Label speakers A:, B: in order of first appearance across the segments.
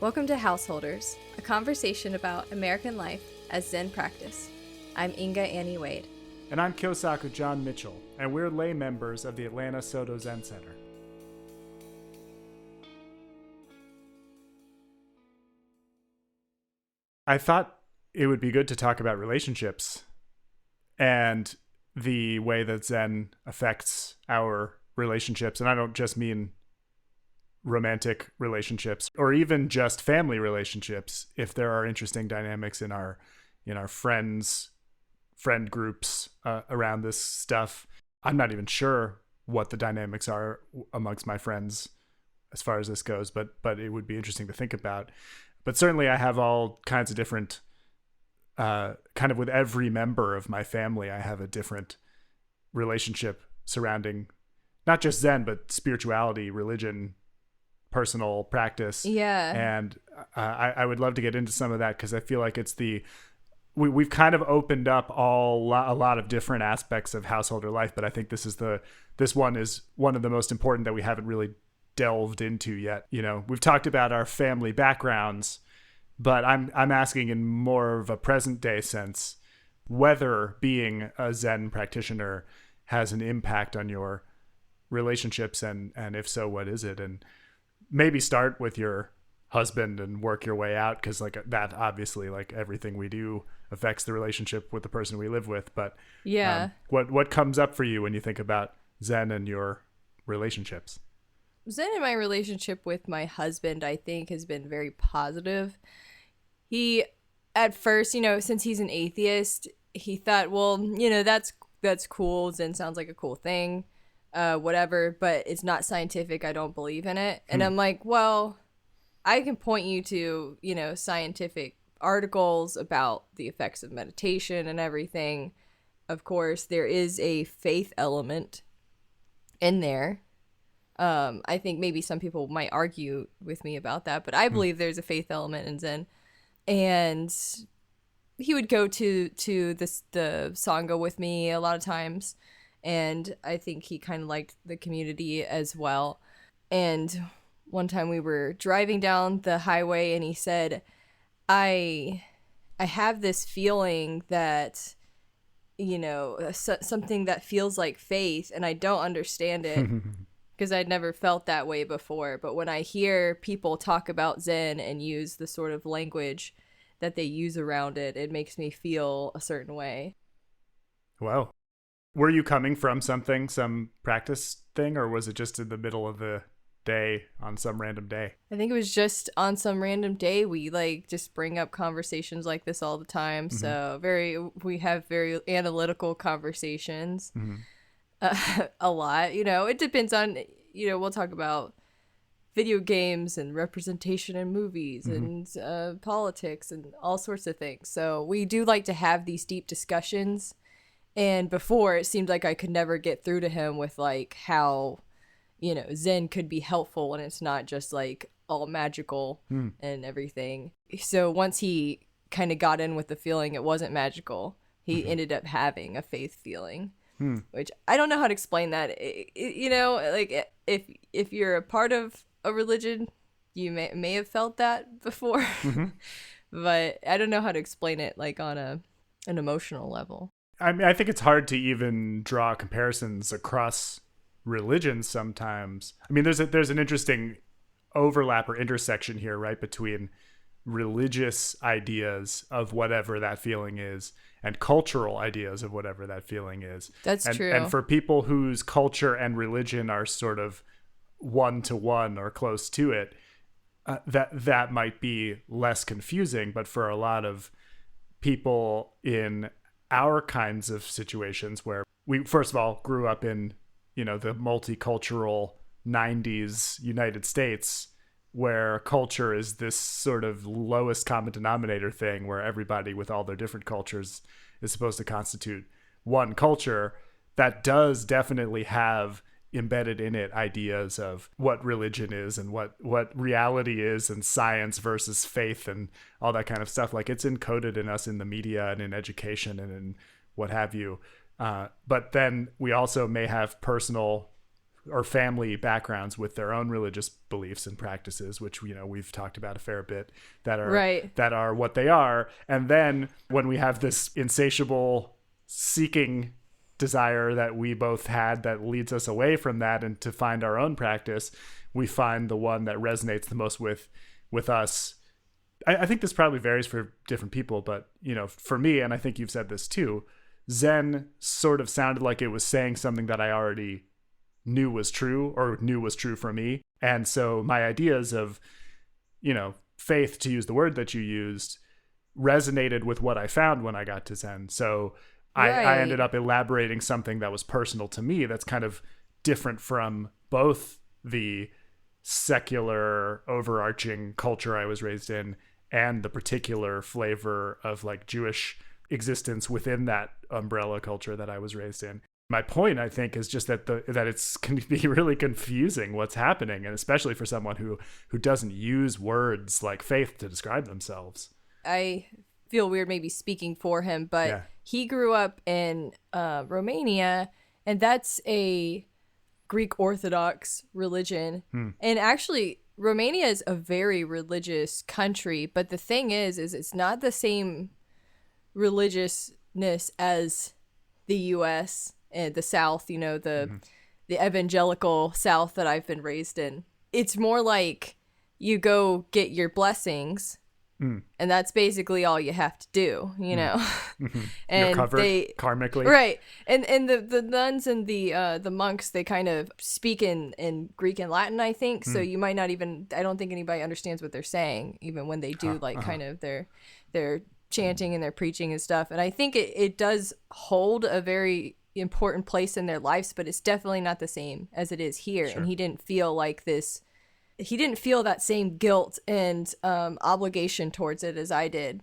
A: Welcome to Householders, a conversation about American life as Zen practice. I'm Inga Annie Wade.
B: And I'm Kyosaku John Mitchell, and we're lay members of the Atlanta Soto Zen Center. I thought it would be good to talk about relationships and the way that Zen affects our relationships. And I don't just mean romantic relationships or even just family relationships. If there are interesting dynamics in our friend groups around this stuff, I'm not even sure what the dynamics are amongst my friends as far as this goes, but it would be interesting to think about. But certainly I have all kinds of different kind of with every member of my family, I have a different relationship surrounding not just Zen, but spirituality, religion, personal practice.
A: Yeah.
B: And I would love to get into some of that because I feel like it's we've kind of opened up a lot of different aspects of householder life, but I think this one is one of the most important that we haven't really delved into yet. You know, we've talked about our family backgrounds, but I'm asking in more of a present day sense whether being a Zen practitioner has an impact on your relationships, and if so, what is it? And maybe start with your husband and work your way out, because like that obviously, like everything we do affects the relationship with the person we live with. But
A: yeah,
B: what comes up for you when you think about Zen and your relationships?
A: Zen in my relationship with my husband, I think, has been very positive. He, at first, since he's an atheist, he thought, well, that's cool. Zen sounds like a cool thing, whatever, but it's not scientific. I don't believe in it. And I'm like, well, I can point you to, scientific articles about the effects of meditation and everything. Of course, there is a faith element in there. I think maybe some people might argue with me about that, but I believe there's a faith element in Zen. And he would go to the Sangha with me a lot of times, and I think he kind of liked the community as well. And one time we were driving down the highway, and he said, I have this feeling that, something that feels like faith, and I don't understand it. Because I'd never felt that way before. But when I hear people talk about Zen and use the sort of language that they use around it, it makes me feel a certain way.
B: Wow. Were you coming from some practice thing, or was it just in the middle of the day on some random day?
A: I think it was just on some random day. We just bring up conversations like this all the time. Mm-hmm. So we have very analytical conversations. Mm-hmm. A lot, it depends on, we'll talk about video games and representation in movies and politics and all sorts of things. So we do like to have these deep discussions. And before, it seemed like I could never get through to him with like how, Zen could be helpful when it's not just like all magical and everything. So once he kind of got in with the feeling it wasn't magical, he ended up having a faith feeling. Which I don't know how to explain that. Like if you're a part of a religion, you may have felt that before, but I don't know how to explain it like on an emotional level.
B: I mean, I think it's hard to even draw comparisons across religions sometimes. I mean, there's an interesting overlap or intersection here, right, between religious ideas of whatever that feeling is and cultural ideas of whatever that feeling is.
A: That's true.
B: And for people whose culture and religion are sort of one-to-one or close to it, that might be less confusing. But for a lot of people in our kinds of situations where we, first of all, grew up in, the multicultural 90s United States, where culture is this sort of lowest common denominator thing where everybody with all their different cultures is supposed to constitute one culture, that does definitely have embedded in it ideas of what religion is and what reality is and science versus faith and all that kind of stuff. Like it's encoded in us in the media and in education and in what have you. But then we also may have personal or family backgrounds with their own religious beliefs and practices, which, we've talked about a fair bit, that are
A: Right.
B: that are what they are. And then when we have this insatiable seeking desire that we both had that leads us away from that and to find our own practice, we find the one that resonates the most with us. I think this probably varies for different people, but for me, and I think you've said this too, Zen sort of sounded like it was saying something that I already knew was true, or knew was true for me. And so my ideas of, faith, to use the word that you used, resonated with what I found when I got to Zen. So I ended up elaborating something that was personal to me that's kind of different from both the secular overarching culture I was raised in and the particular flavor of like Jewish existence within that umbrella culture that I was raised in. My point, I think, is just that it's can be really confusing what's happening, and especially for someone who doesn't use words like faith to describe themselves.
A: I feel weird maybe speaking for him, but he grew up in Romania, and that's a Greek Orthodox religion. And actually, Romania is a very religious country, but the thing is it's not the same religiousness as the U.S. and the South, the evangelical South that I've been raised in. It's more like you go get your blessings, and that's basically all you have to do, And
B: you're covered karmically,
A: right? And the nuns and the monks, they kind of speak in Greek and Latin, I think. So you might not even. I don't think anybody understands what they're saying, even when they do kind of their chanting and their preaching and stuff. And I think it does hold a very important place in their lives, but it's definitely not the same as it is here. Sure. And he didn't feel like this. He didn't feel that same guilt and obligation towards it as I did.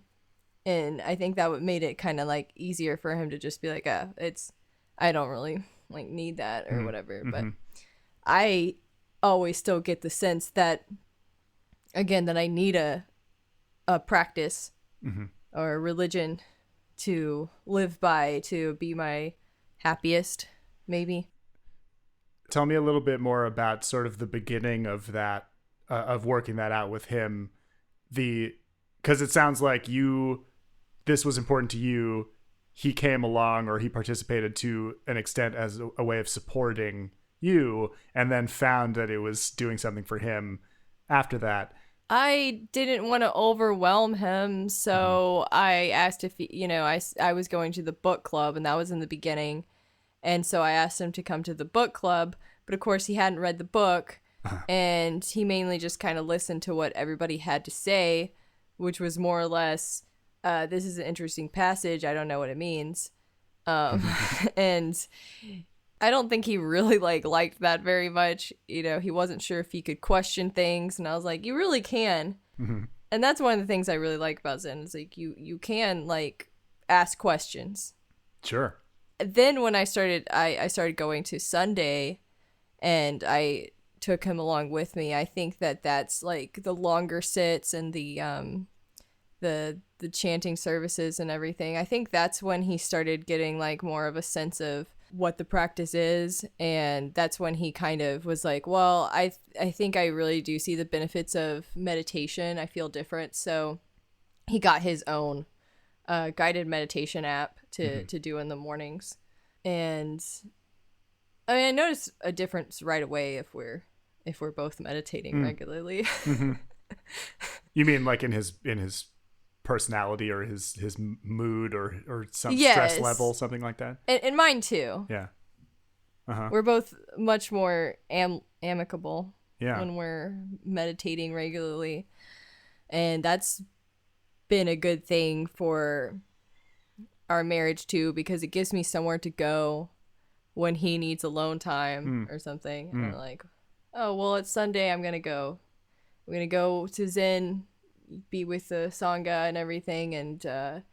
A: And I think that made it kind of like easier for him to just be like, I don't really like need that or whatever. But I always still get the sense that, again, that I need a practice or a religion to live by, to be my happiest, maybe.
B: Tell me a little bit more about sort of the beginning of that, of working that out with him. Because it sounds like this was important to you. He came along, or he participated to an extent as a way of supporting you, and then found that it was doing something for him after that.
A: I didn't want to overwhelm him, so I asked if I was going to the book club, and that was in the beginning. And so I asked him to come to the book club, but of course he hadn't read the book, and he mainly just kind of listened to what everybody had to say, which was more or less, this is an interesting passage, I don't know what it means. And I don't think he really liked that very much. He wasn't sure if he could question things, and I was like, you really can. And that's one of the things I really like about Zen, is like you can ask questions.
B: Sure.
A: Then when I started going to Sunday, and I took him along with me, I think that's like the longer sits and the chanting services and everything. I think that's when he started getting more of a sense of what the practice is, and that's when he kind of was like, well, I think I really do see the benefits of meditation. I feel different. So he got his own guided meditation app to do in the mornings. And I mean, I noticed a difference right away if we're both meditating regularly.
B: You mean like in his personality or his mood or some stress level, something like that?
A: And mine too.
B: Yeah.
A: We're both much more amicable when we're meditating regularly. And that's been a good thing for our marriage too, because it gives me somewhere to go when he needs alone time or something. And I'm like, oh, well, it's Sunday. I'm going to go to Zen, be with the Sangha and everything. And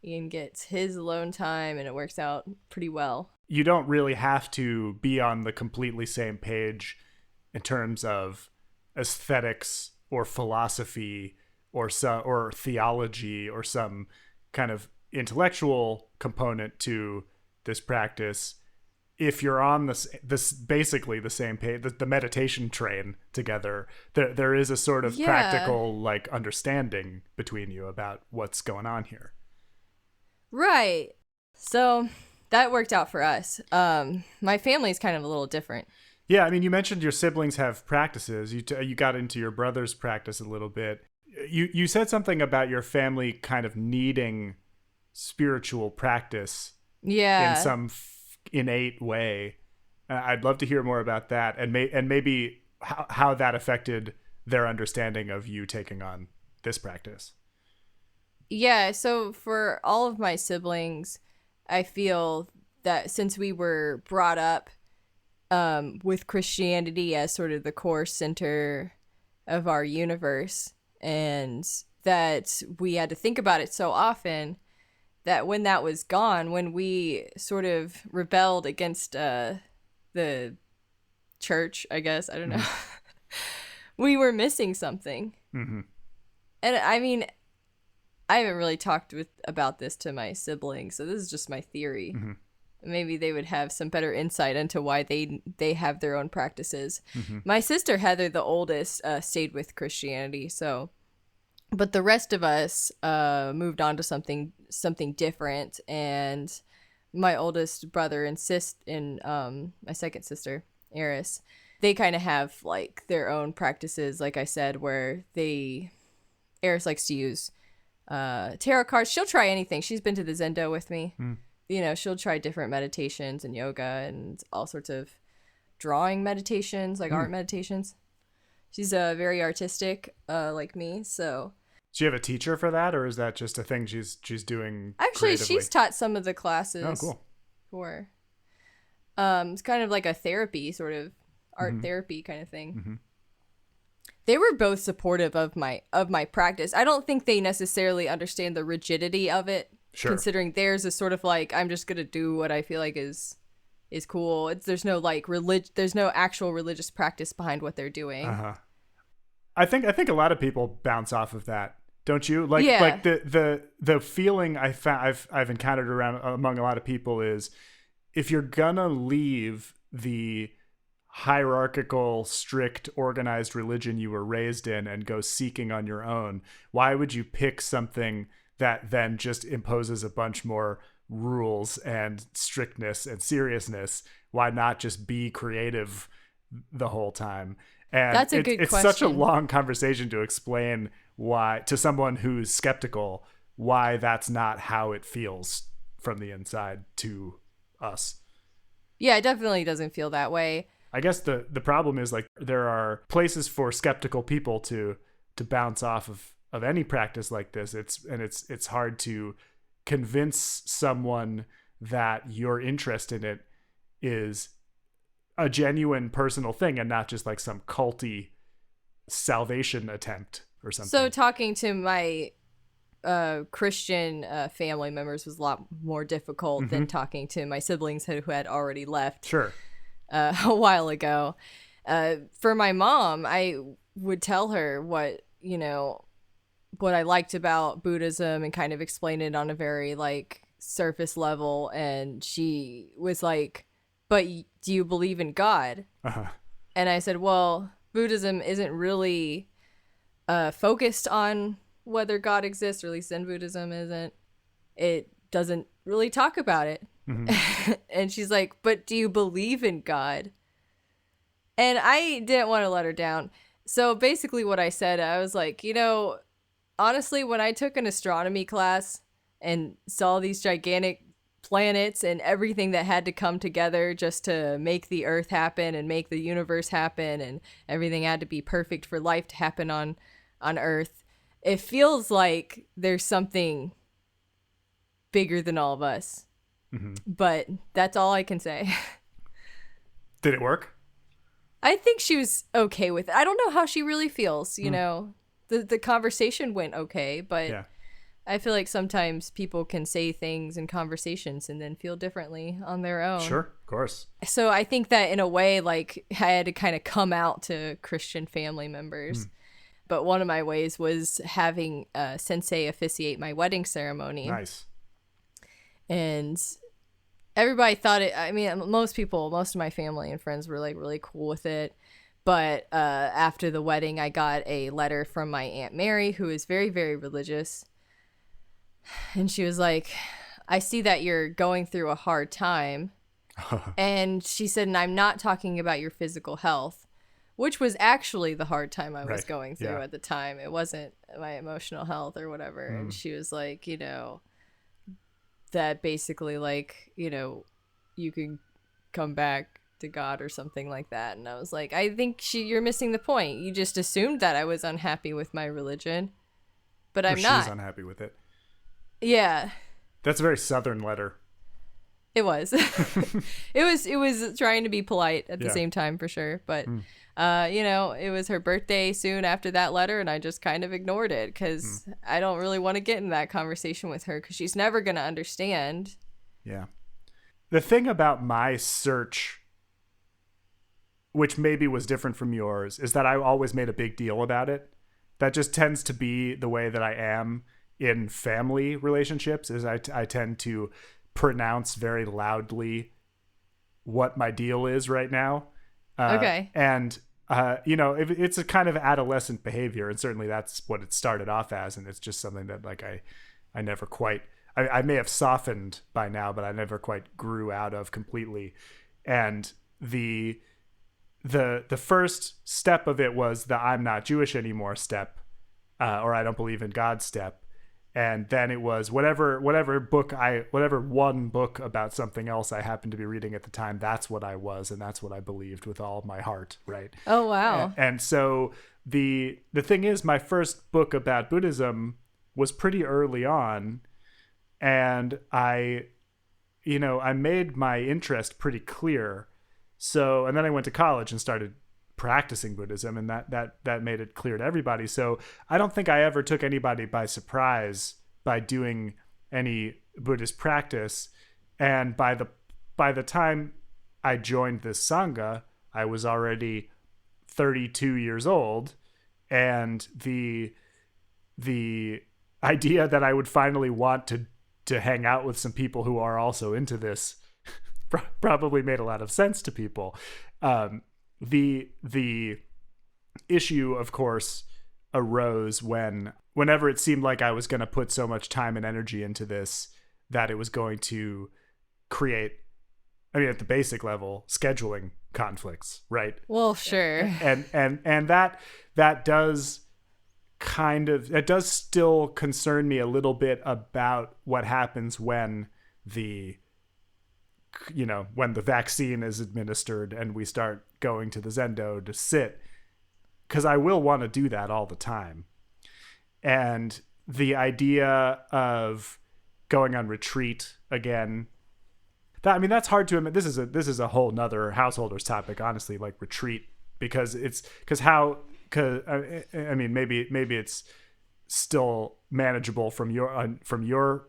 A: Ian gets his alone time, and it works out pretty well.
B: You don't really have to be on the completely same page in terms of aesthetics or philosophy or theology or some kind of intellectual component to this practice. if you're on this basically the same page, the meditation train together, there is a sort of practical like understanding between you about what's going on here.
A: Right. So that worked out for us. My family's kind of a little different.
B: Yeah, I mean, you mentioned your siblings have practices. You got into your brother's practice a little bit. You said something about your family kind of needing spiritual practice in some innate way. I'd love to hear more about that, and maybe how that affected their understanding of you taking on this practice.
A: Yeah, so for all of my siblings, I feel that since we were brought up with Christianity as sort of the core center of our universe, and that we had to think about it so often, that when that was gone, when we sort of rebelled against the church, I guess, I don't know, we were missing something.
B: Mm-hmm.
A: And I mean, I haven't really talked about this to my siblings, so this is just my theory.
B: Mm-hmm.
A: Maybe they would have some better insight into why they have their own practices.
B: Mm-hmm.
A: My sister Heather, the oldest, stayed with Christianity, but the rest of us moved on to something different. And my oldest brother and my second sister Eris, they kind of have like their own practices, like I said, where Eris likes to use tarot cards. She'll try anything. She's been to the Zendo with me. She'll try different meditations and yoga and all sorts of drawing meditations, like art meditations. She's very artistic, like me. So
B: do you have a teacher for that, or is that just a thing she's doing?
A: Actually,
B: creatively?
A: she's taught some of the classes.
B: Oh, cool.
A: For it's kind of like a therapy, sort of art therapy kind of thing.
B: Mm-hmm.
A: They were both supportive of my practice. I don't think they necessarily understand the rigidity of it. Sure. Considering theirs is sort of like, I'm just gonna do what I feel like is cool. There's no like there's no actual religious practice behind what they're doing.
B: I think a lot of people bounce off of that, don't you? Like the feeling I've encountered among a lot of people is, if you're gonna leave the hierarchical, strict, organized religion you were raised in and go seeking on your own, why would you pick something that then just imposes a bunch more rules and strictness and seriousness? Why not just be creative the whole time? And
A: that's a good
B: it's
A: question.
B: Such a long conversation to explain why, to someone who's skeptical, why that's not how it feels from the inside to us.
A: Yeah, it definitely doesn't feel that way.
B: I guess the problem is, like, there are places for skeptical people to bounce off of any practice like this. It's hard to convince someone that your interest in it is a genuine personal thing and not just like some culty salvation attempt or something.
A: So talking to my Christian family members was a lot more difficult than talking to my siblings who had already left.
B: Sure.
A: A while ago. For my mom, I would tell her what I liked about Buddhism and kind of explain it on a very like surface level, and she was like, but do you believe in God? And I said, well, Buddhism isn't really focused on whether God exists, or at least Zen Buddhism isn't. It doesn't really talk about it. And she's like, but do you believe in God? And I didn't want to let her down. So basically what I said, I was like, honestly, when I took an astronomy class and saw these gigantic planets and everything that had to come together just to make the Earth happen and make the universe happen, and everything had to be perfect for life to happen on Earth, it feels like there's something bigger than all of us. But that's all I can say.
B: Did it work?
A: I think she was okay with it. I don't know how she really feels, The conversation went okay, but yeah. I feel like sometimes people can say things in conversations and then feel differently on their own.
B: Sure, of course.
A: So I think that in a way, like, I had to kind of come out to Christian family members. But one of my ways was having Sensei officiate my wedding ceremony.
B: Nice.
A: And everybody thought it. I mean, most of my family and friends were like really cool with it. But after the wedding, I got a letter from my Aunt Mary, who is very, very religious. And she was like, I see that you're going through a hard time. And she said, and I'm not talking about your physical health, which was actually the hard time I was going through at the time. It wasn't my emotional health or whatever. And she was like, that basically, like, you can come back to God or something like that. And I was like, I think you're missing the point. You just assumed that I was unhappy with my religion, but I'm not.
B: She's unhappy with it.
A: Yeah.
B: That's a very Southern letter.
A: It was. It was trying to be polite at the same time, for sure. But, it was her birthday soon after that letter, and I just kind of ignored it because I don't really want to get in that conversation with her because she's never going to understand.
B: Yeah. The thing about my search, which maybe was different from yours, is that I always made a big deal about it. That just tends to be the way that I am in family relationships, is I tend to pronounce very loudly what my deal is right now.
A: Okay.
B: And, it's a kind of adolescent behavior, and certainly that's what it started off as, and it's just something that, like, I never quite... I may have softened by now, but I never quite grew out of completely. And the first step of it was the I'm not Jewish anymore step, or I don't believe in God step. And then it was whatever one book about something else I happened to be reading at the time, that's what I was, and that's what I believed with all of my heart, right?
A: Oh, wow.
B: And so the thing is, my first book about Buddhism was pretty early on, and I made my interest pretty clear. So, and then I went to college and started practicing Buddhism, and that made it clear to everybody. So I don't think I ever took anybody by surprise by doing any Buddhist practice. And by the time I joined this Sangha, I was already 32 years old, and the idea that I would finally want to hang out with some people who are also into this probably made a lot of sense to people. The issue, of course, arose whenever it seemed like I was going to put so much time and energy into this that it was going to create, I mean, at the basic level, scheduling conflicts, right?
A: Well, sure.
B: And that does it does still concern me a little bit about what happens when the vaccine is administered and we start going to the Zendo to sit, because I will want to do that all the time. And the idea of going on retreat again, that's hard to admit. This is a whole nother householders topic, honestly, like retreat, because maybe it's still manageable from your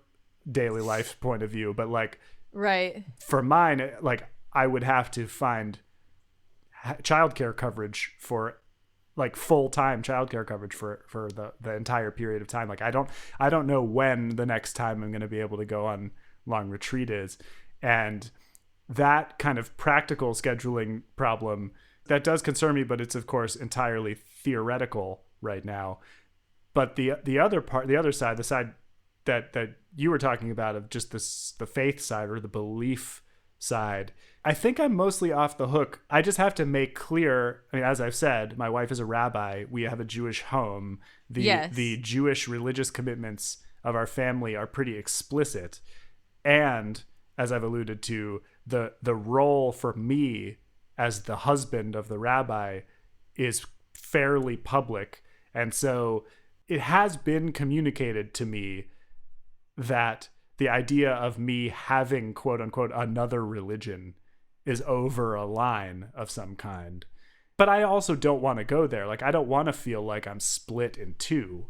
B: daily life point of view, but like,
A: right,
B: for mine, like, I would have to find childcare coverage for, like, full-time childcare coverage for the entire period of time. Like, I don't know when the next time I'm going to be able to go on long retreat is. And that kind of practical scheduling problem, that does concern me, but it's, of course, entirely theoretical right now. But the other side, the side that you were talking about, of just the faith side or the belief side, I think I'm mostly off the hook. I just have to make clear, I mean, as I've said, my wife is a rabbi. We have a Jewish home. The Jewish religious commitments of our family are pretty explicit. And as I've alluded to, the role for me as the husband of the rabbi is fairly public. And so it has been communicated to me that the idea of me having, quote unquote, another religion is over a line of some kind. But I also don't want to go there. Like, I don't want to feel like I'm split in two.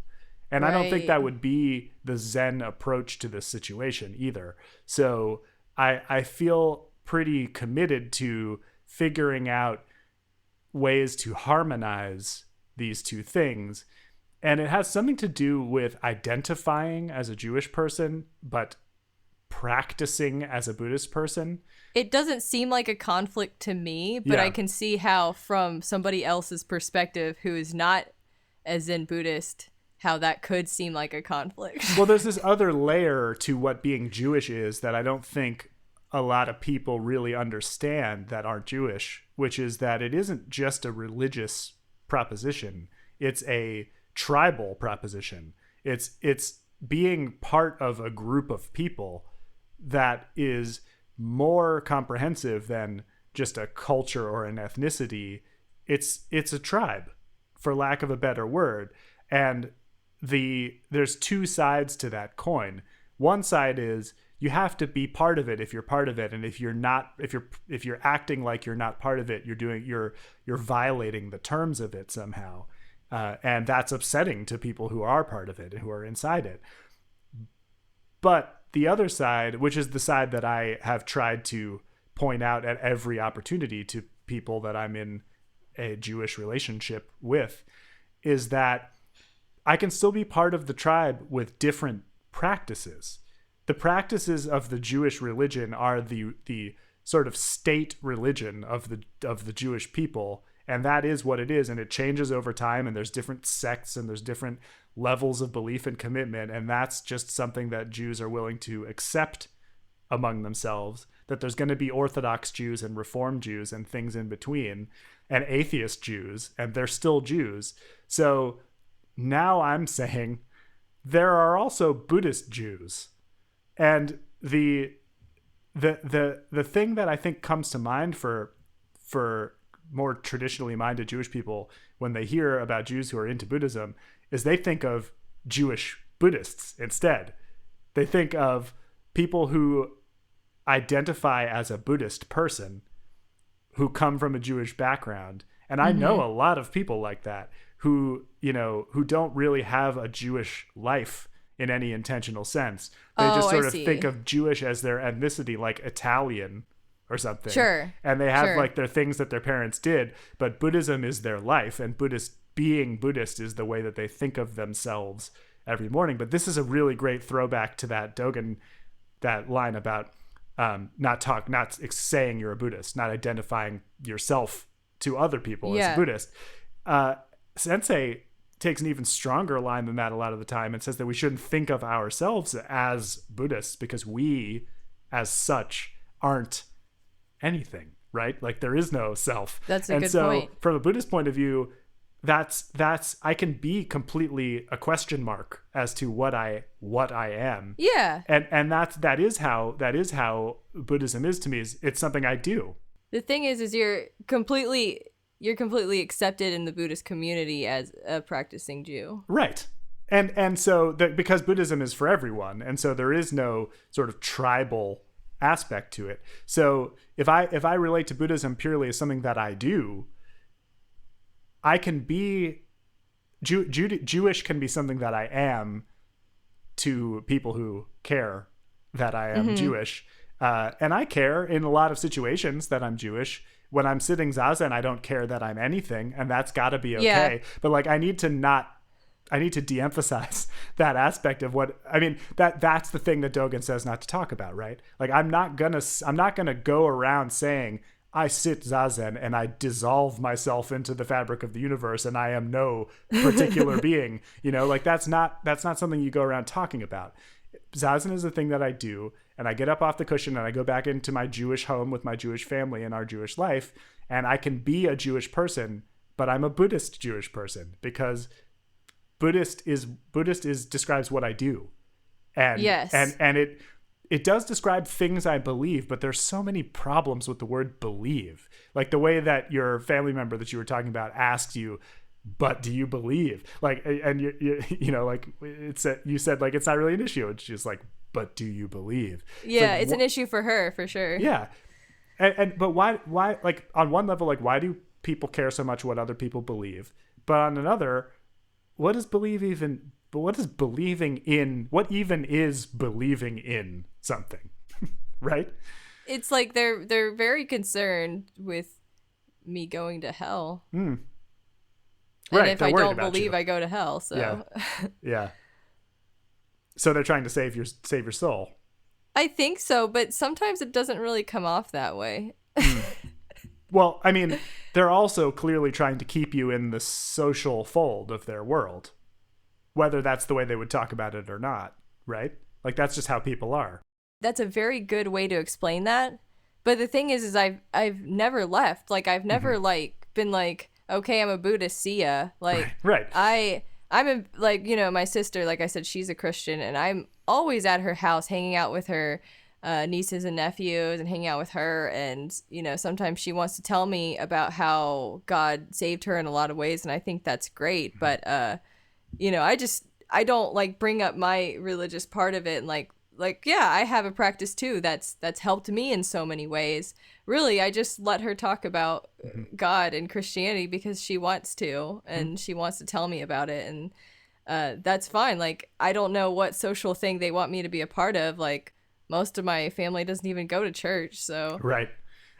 B: And right. I don't think that would be the Zen approach to this situation either. So I feel pretty committed to figuring out ways to harmonize these two things. And it has something to do with identifying as a Jewish person, but practicing as a Buddhist person.
A: It doesn't seem like a conflict to me, but I can see how from somebody else's perspective who is not a Zen Buddhist, how that could seem like a conflict.
B: Well, there's this other layer to what being Jewish is that I don't think a lot of people really understand that aren't Jewish, which is that it isn't just a religious proposition. It's a tribal proposition. It's being part of a group of people that is more comprehensive than just a culture or an ethnicity. It's a tribe, for lack of a better word. And there's two sides to that coin. One side is you have to be part of it if you're part of it, and if you're acting like you're not part of it, you're violating the terms of it somehow, and that's upsetting to people who are part of it and who are inside it. But the other side, which is the side that I have tried to point out at every opportunity to people that I'm in a Jewish relationship with, is that I can still be part of the tribe with different practices. The practices of the Jewish religion are the sort of state religion of the Jewish people, and that is what it is, and it changes over time, and there's different sects and there's different levels of belief and commitment, and that's just something that Jews are willing to accept among themselves, that there's going to be Orthodox Jews and Reform Jews and things in between, and atheist Jews, and they're still Jews. So now I'm saying there are also Buddhist Jews. And the thing that I think comes to mind for more traditionally minded Jewish people when they hear about Jews who are into Buddhism is they think of Jewish Buddhists instead. They think of people who identify as a Buddhist person who come from a Jewish background. And I know a lot of people like that who don't really have a Jewish life in any intentional sense. They just sort of think of Jewish as their ethnicity, like Italian or something.
A: Sure.
B: And they have like their things that their parents did, but Buddhism is their life, and being Buddhist is the way that they think of themselves every morning. But this is a really great throwback to that Dogen, that line about not saying you're a Buddhist, not identifying yourself to other people as a Buddhist. Sensei takes an even stronger line than that a lot of the time and says that we shouldn't think of ourselves as Buddhists because we, as such, aren't anything, right? Like there is no self.
A: That's a good point.
B: From a Buddhist point of view, that's I can be completely a question mark as to what I am.
A: Yeah.
B: And that is how Buddhism is to me. It's something I do.
A: The thing is you're completely accepted in the Buddhist community as a practicing Jew.
B: Right. And so because Buddhism is for everyone, and so there is no sort of tribal aspect to it. So if I relate to Buddhism purely as something that I do, I can be Jewish can be something that I am to people who care that I am Jewish. And I care in a lot of situations that I'm Jewish. When I'm sitting Zazen, I don't care that I'm anything, and that's got to be okay. Yeah. But like, I need to de-emphasize that aspect of what I mean. That's the thing that Dogen says not to talk about, right? Like, I'm not gonna go around saying I sit Zazen and I dissolve myself into the fabric of the universe and I am no particular being. Like that's not something you go around talking about. Zazen is the thing that I do, and I get up off the cushion and I go back into my Jewish home with my Jewish family and our Jewish life, and I can be a Jewish person, but I'm a Buddhist Jewish person because Buddhist describes what I do. And
A: yes.
B: and it does describe things I believe, but there's so many problems with the word believe. Like the way that your family member that you were talking about asks you, but do you believe? Like, and you know, like you said, like, it's not really an issue. It's just like, but do you believe?
A: Yeah, it's an issue for her, for sure.
B: Yeah. But why, like, on one level, like, why do people care so much what other people believe? But on another, what is believing is believing in something? Right?
A: It's like they're very concerned with me going to hell.
B: Mm.
A: And
B: right,
A: if I don't believe I go to hell, so
B: yeah. So they're trying to save your soul.
A: I think so, but sometimes it doesn't really come off that way.
B: Well, I mean, they're also clearly trying to keep you in the social fold of their world, whether that's the way they would talk about it or not, right? Like, that's just how people are.
A: That's a very good way to explain that. But the thing is I've never left. Like, I've never like been like, okay, I'm a Buddhist, see ya. Like,
B: Right.
A: I'm a, like, you know, my sister, like I said, she's a Christian, and I'm always at her house hanging out with her nieces and nephews and hanging out with her. And, you know, sometimes she wants to tell me about how God saved her in a lot of ways, and I think that's great. But, you know, I don't like bring up my religious part of it and like, yeah, I have a practice too that's helped me in so many ways. Really, I just let her talk about God and Christianity because she wants to, and she wants to tell me about it, and that's fine. Like, I don't know what social thing they want me to be a part of. Like, most of my family doesn't even go to church, so
B: Right.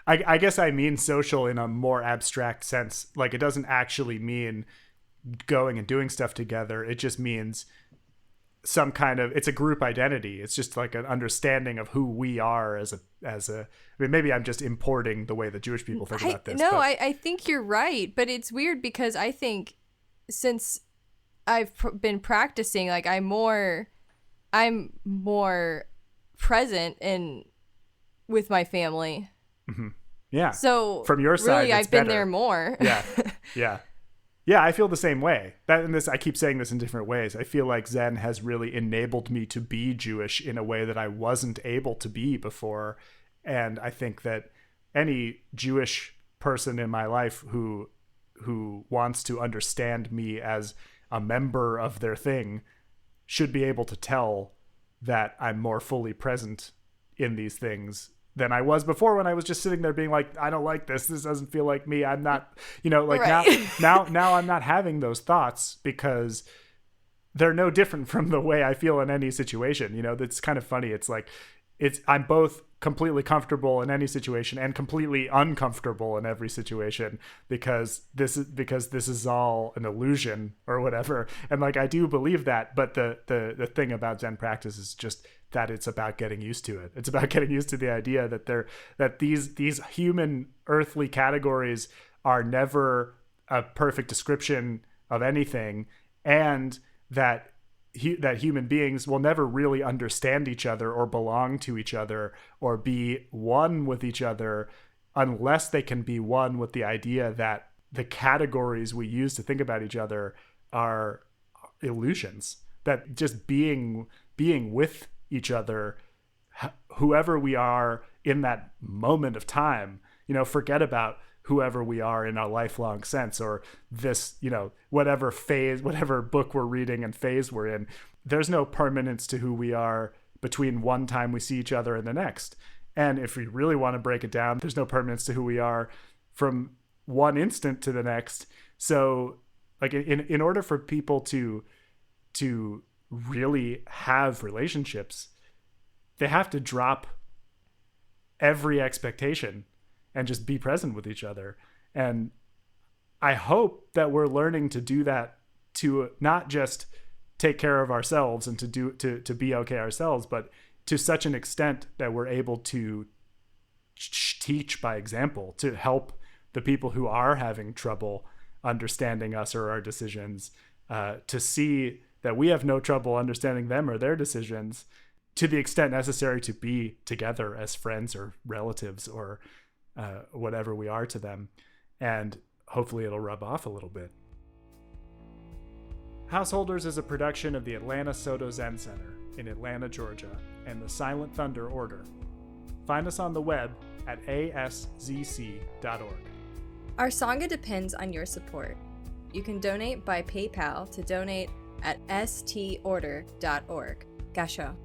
B: I guess I mean social in a more abstract sense. Like, it doesn't actually mean going and doing stuff together. It just means some kind of, it's a group identity. It's just like an understanding of who we are as a I mean, maybe I'm just importing the way that Jewish people think about this.
A: I think you're right, but it's weird because I think since I've been practicing, like, I'm more present with my family.
B: Yeah.
A: So
B: from your side,
A: really, I've been there more.
B: Yeah, I feel the same way. I keep saying this in different ways. I feel like Zen has really enabled me to be Jewish in a way that I wasn't able to be before. And I think that any Jewish person in my life who wants to understand me as a member of their thing should be able to tell that I'm more fully present in these things than I was before, when I was just sitting there being like, I don't like this. This doesn't feel like me. I'm not, you know, like right. now I'm not having those thoughts because they're no different from the way I feel in any situation. You know, that's kind of funny. It's like, I'm both completely comfortable in any situation and completely uncomfortable in every situation because this is all an illusion or whatever. And like, I do believe that, but the thing about Zen practice is just that it's about getting used to it. It's about getting used to the idea that these human earthly categories are never a perfect description of anything, and that human beings will never really understand each other or belong to each other or be one with each other unless they can be one with the idea that the categories we use to think about each other are illusions, that just being with each other, whoever we are in that moment of time, you know, forget about whoever we are in a lifelong sense, or this, you know, whatever phase, whatever book we're reading and phase we're in. There's no permanence to who we are between one time we see each other and the next. And if we really want to break it down, there's no permanence to who we are from one instant to the next. So like in order for people to really have relationships, they have to drop every expectation and just be present with each other. And I hope that we're learning to do that, to not just take care of ourselves and to be okay ourselves, but to such an extent that we're able to teach by example, to help the people who are having trouble understanding us or our decisions, to see that we have no trouble understanding them or their decisions, to the extent necessary to be together as friends or relatives or whatever we are to them. And hopefully it'll rub off a little bit. Householders is a production of the Atlanta Soto Zen Center in Atlanta, Georgia, and the Silent Thunder Order. Find us on the web at aszc.org.
A: Our Sangha depends on your support. You can donate by PayPal to donate at storder.org. Gasho.